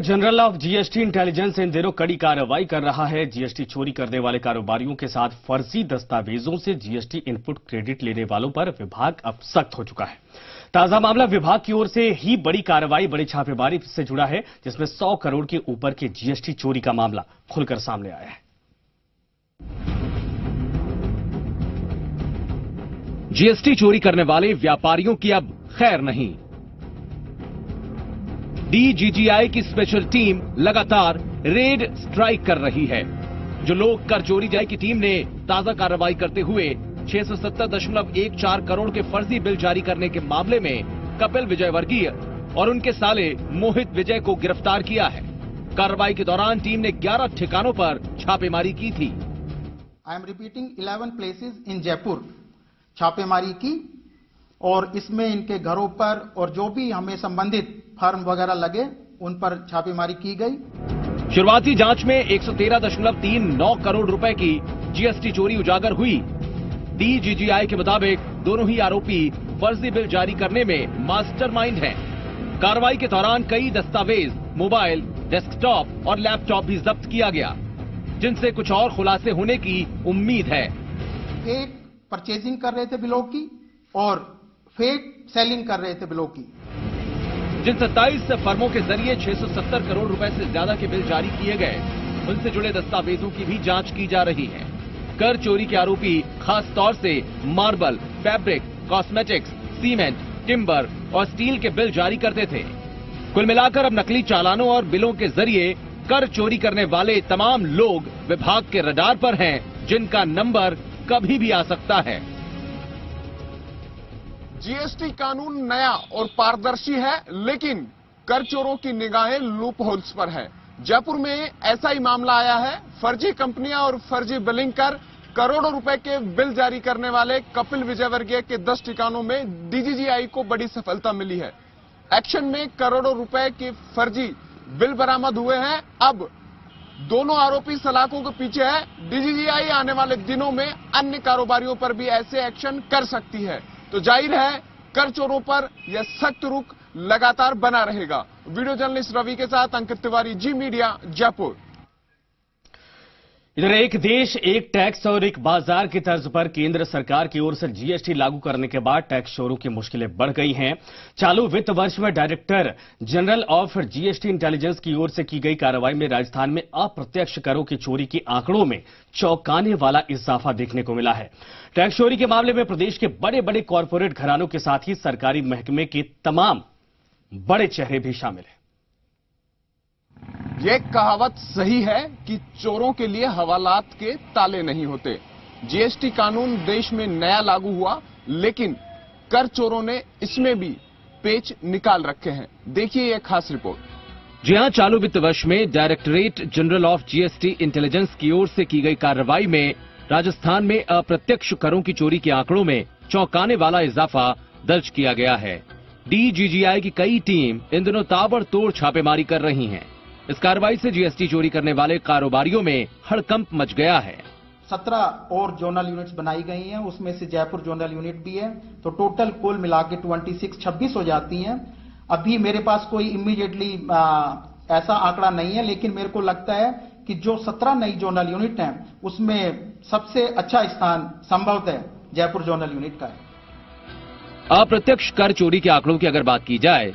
General of GST intelligence इन दिनों कड़ी कार्रवाई कर रहा है। जीएसटी चोरी करने वाले कारोबारियों के साथ फर्जी दस्तावेजों से जीएसटी इनपुट क्रेडिट लेने वालों पर विभाग अब सख्त हो चुका है। ताजा मामला विभाग की ओर से ही बड़ी कार्रवाई, बड़ी छापेमारी से जुड़ा है, जिसमें 100 करोड़ के ऊपर के जीएसटी चोरी का मामला खुलकर सामने आया है। जीएसटी चोरी करने वाले व्यापारियों की अब खैर नहीं। डीजीजीआई की स्पेशल टीम लगातार रेड स्ट्राइक कर रही है। जो लोग कर चोरी जाए की टीम ने ताजा कार्रवाई करते हुए 670.14 करोड़ के फर्जी बिल जारी करने के मामले में कपिल विजयवर्गीय और उनके साले मोहित विजय को गिरफ्तार किया है। कार्रवाई के दौरान टीम ने 11 ठिकानों पर छापेमारी की थी। I am repeating 11 places in Jaipur छापेमारी की और इसमें इनके घरों पर और जो भी हमें संबंधित फर्म वगैरह लगे उन पर छापेमारी की गई। शुरुआती जांच में 113.39 करोड़ रुपए की जीएसटी चोरी उजागर हुई। डीजीजीआई के मुताबिक दोनों ही आरोपी फर्जी बिल जारी करने में मास्टरमाइंड हैं। कार्रवाई के दौरान कई दस्तावेज, मोबाइल, डेस्कटॉप और लैपटॉप भी जब्त किया गया, जिनसे कुछ और खुलासे होने की उम्मीद है। फेक परचेजिंग कर रहे थे बिलों की और फेक सेलिंग कर रहे थे बिलों की। जिन 27 फर्मों के जरिए 670 करोड़ रुपए से ज्यादा के बिल जारी किए गए, उनसे जुड़े दस्तावेजों की भी जांच की जा रही है। कर चोरी के आरोपी खास तौर से marble, fabric, cosmetics, cement, timber और स्टील के बिल जारी करते थे। कुल मिलाकर अब नकली चालानों और बिलों के जरिए कर चोरी करने वाले तमाम लोग विभाग के रडार पर हैं, जिनका नंबर कभी भी आ सकता है। जीएसटी कानून नया और पारदर्शी है, लेकिन कर चोरों की निगाहें लूप होल्स पर है। जयपुर में ऐसा ही मामला आया है। फर्जी कंपनियां और फर्जी बिलिंग कर करोड़ों रुपए के बिल जारी करने वाले कपिल विजयवर्गीय के 10 ठिकानों में डीजीजीआई को बड़ी सफलता मिली है। एक्शन में करोड़ों रुपए के फर्जी बिल बरामद हुए हैं। अब दोनों आरोपी सलाखों के पीछे है। डीजीजीआई आने वाले दिनों में अन्य कारोबारियों पर भी ऐसे एक्शन कर सकती है, तो जाहिर है कर चोरों पर यह सख्त रुख लगातार बना रहेगा। वीडियो जर्नलिस्ट रवि के साथ अंकित तिवारी, जी मीडिया, जयपुर। इधर एक देश एक टैक्स और एक बाजार की तर्ज पर केंद्र सरकार की ओर से जीएसटी लागू करने के बाद टैक्स चोरों की मुश्किलें बढ़ गई हैं। चालू वित्त वर्ष में director general of GST intelligence की ओर से की गई कार्रवाई में राजस्थान में अप्रत्यक्ष करों की चोरी के आंकड़ों में चौंकाने वाला इजाफा देखने को मिला है। टैक्स चोरी के मामले में प्रदेश के बड़े बड़े कॉरपोरेट घरानों के साथ ही सरकारी महकमे के तमाम बड़े चेहरे भी शामिल हैं। ये कहावत सही है कि चोरों के लिए हवालात के ताले नहीं होते। जीएसटी कानून देश में नया लागू हुआ, लेकिन कर चोरों ने इसमें भी पेच निकाल रखे हैं। देखिए ये खास रिपोर्ट। जी हां, चालू वित्त वर्ष में directorate general of GST intelligence की ओर से की गई कार्रवाई में राजस्थान में अप्रत्यक्ष करों की चोरी के आंकड़ों में चौंकाने वाला इजाफा दर्ज किया गया है। डीजीजीआई की कई टीम इन दिनों ताबड़तोड़ छापेमारी कर रही हैं। इस कार्रवाई से जीएसटी चोरी करने वाले कारोबारियों में हड़कंप मच गया है। 17 और जोनल यूनिट्स बनाई गई हैं, उसमें से जयपुर जोनल यूनिट भी है, तो टोटल कुल मिला के 26 हो जाती हैं। अभी मेरे पास कोई इमीडिएटली ऐसा आंकड़ा नहीं है, लेकिन मेरे को लगता है कि जो 17 नई जोनल यूनिट हैं उसमें सबसे अच्छा स्थान संभवतः जयपुर जोनल यूनिट का है। अप्रत्यक्ष कर चोरी के आंकड़ों की अगर बात की जाए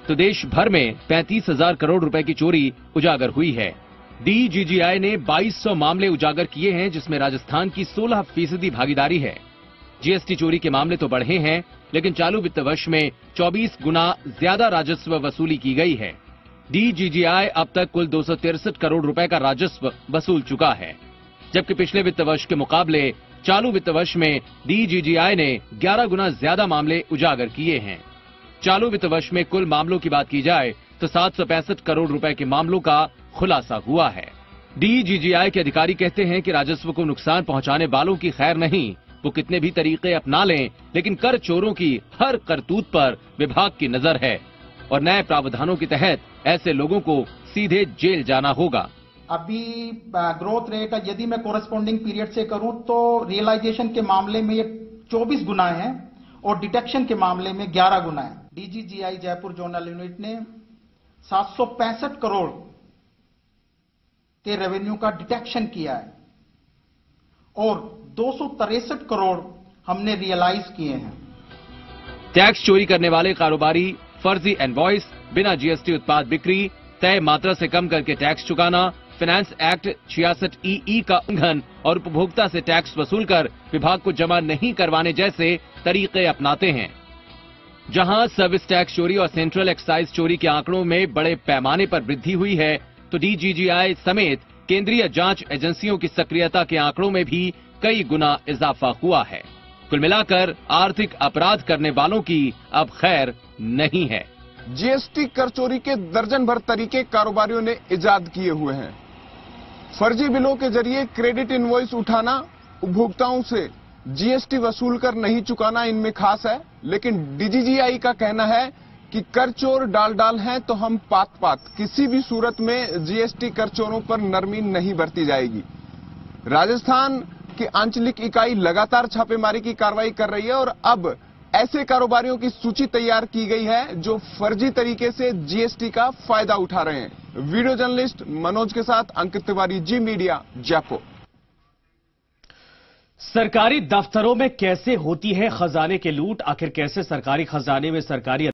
तो देश भर में 35,000 करोड़ रुपए की चोरी उजागर हुई है। डीजीजीआई ने 2200 मामले उजागर किए हैं, जिसमें राजस्थान की 16% भागीदारी है। जीएसटी चोरी के मामले तो बढ़े हैं, लेकिन चालू वित्त वर्ष में 24 गुना ज्यादा राजस्व वसूली की गई है। डीजीजीआई अब तक कुल 263 करोड़ रुपए का राजस्व वसूल चुका है, जबकि पिछले वित्त वर्ष के मुकाबले चालू वित्त वर्ष में डीजीजीआई ने 11 गुना ज्यादा मामले उजागर किए हैं। चालू वित्त वर्ष में कुल मामलों की बात की जाए तो 765 करोड़ रुपए के मामलों का खुलासा हुआ है। डीजीजीआई के अधिकारी कहते हैं कि राजस्व को नुकसान पहुंचाने वालों की खैर नहीं, वो कितने भी तरीके अपना लें, लेकिन कर चोरों की हर करतूत पर विभाग की नजर है और नए प्रावधानों के तहत ऐसे लोगों को सीधे जेल जाना होगा। अभी ग्रोथ रेट यदि मैं कोरेस्पोंडिंग पीरियड से करूं तो रियलाइजेशन के मामले में ये 24 गुना है और डिटेक्शन के मामले में 11 गुना है। डीजीजीआई जयपुर जोनल यूनिट ने 765 करोड़ के रेवेन्यू का डिटेक्शन किया है और 263 करोड़ हमने रियलाइज किए हैं। टैक्स चोरी करने वाले कारोबारी फर्जी इनवॉइस, बिना जीएसटी उत्पाद बिक्री, तय मात्रा से कम करके टैक्स चुकाना, फाइनेंस एक्ट 66 का उल्लंघन और उपभोक्ता से टैक्स वसूल कर विभाग को जमा नहीं करवाने जैसे तरीके अपनाते हैं। जहां सर्विस टैक्स चोरी और सेंट्रल एक्साइज चोरी के आंकड़ों में बड़े पैमाने पर वृद्धि हुई है, तो डीजीजीआई समेत केंद्रीय जांच एजेंसियों की सक्रियता के आंकड़ों में भी कई गुना इजाफा हुआ है। कुल मिलाकर आर्थिक अपराध करने वालों की अब खैर नहीं है। जीएसटी कर चोरी के दर्जन भर तरीके कारोबारियों ने इजाद किए हुए हैं। फर्जी बिलों के जरिए क्रेडिट इनवॉइस उठाना, उपभोक्ताओं से जीएसटी वसूल कर नहीं चुकाना इनमें खास है। लेकिन डीजीजीआई का कहना है कि कर चोर डाल हैं तो हम पात किसी भी सूरत में जीएसटी कर चोरों पर नरमी नहीं बरती जाएगी। राजस्थान की आंचलिक इकाई लगातार छापेमारी की कार्रवाई कर रही है और अब ऐसे कारोबारियों की सूची तैयार की गई है जो फर्जी तरीके से जीएसटी का फायदा उठा रहे हैं। वीडियो जर्नलिस्ट मनोज के साथ अंकित तिवारी, जी मीडिया, जयपुर। सरकारी दफ्तरों में कैसे होती है खजाने की लूट? आखिर कैसे सरकारी खजाने में सरकारी